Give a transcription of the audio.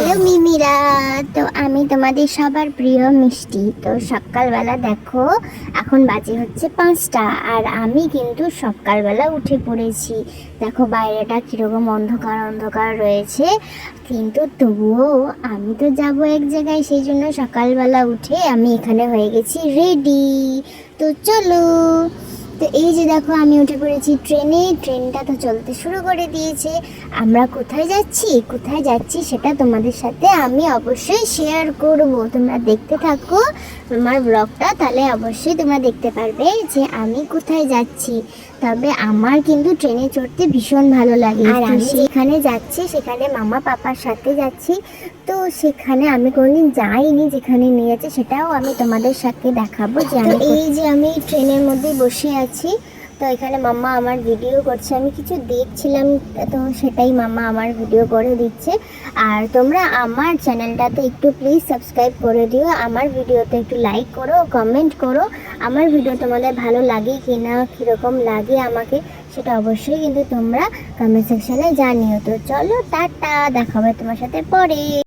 Hello মিমিরা। তো আমি তোমাদের সবার প্রিয় মিষ্টি। তো সকালবেলা দেখো, এখন বাজে হচ্ছে 5টা, আর আমি কিন্তু সকালবেলা উঠে পড়েছি। দেখো বাইরেটা কীরকম অন্ধকার অন্ধকার রয়েছে, কিন্তু তবুও আমি তো যাব এক জায়গায়, সেই জন্য সকালবেলা উঠে আমি এখানে হয়ে গেছি রেডি। তো চলো। তো এই যে দেখো আমি উঠে পড়েছি ট্রেনে, ট্রেনটা তো চলতে শুরু করে দিয়েছে। আমরা কোথায় যাচ্ছি সেটা তোমাদের সাথে আমি অবশ্যই শেয়ার করব। তোমরা দেখতে থাকো আমার ব্লগটা, তাহলে অবশ্যই তোমরা দেখতে পারবে যে আমি কোথায় যাচ্ছি। তবে আমার কিন্তু ট্রেনে চড়তে ভীষণ ভালো লাগে, আর আমি যেখানে যাচ্ছি সেখানে মামা পাপার সাথে যাচ্ছি। তো সেখানে আমি কোনোদিন যাইনি, যেখানে নিয়ে যাচ্ছে সেটাও আমি তোমাদের সাথে দেখাবো। যে আমি এই যে আমি ট্রেনের মধ্যে বসে আছি, তো এখানে মাম্মা আমার ভিডিও করছে, আমি কিছু দেখছিলাম, তো সেটাই মাম্মা আমার ভিডিও করে দিচ্ছে। আর তোমরা আমার চ্যানেলটাতে একটু প্লিজ সাবস্ক্রাইব করে দিও, আমার ভিডিওতে একটু লাইক করো, কমেন্ট করো। আমার ভিডিও তোমাদের ভালো লাগে কি না, কীরকম লাগে আমাকে, সেটা অবশ্যই কিন্তু তোমরা কমেন্ট সেকশনে জানিও। তো চলো টাটা, দেখা হবে তোমার সাথে পরে।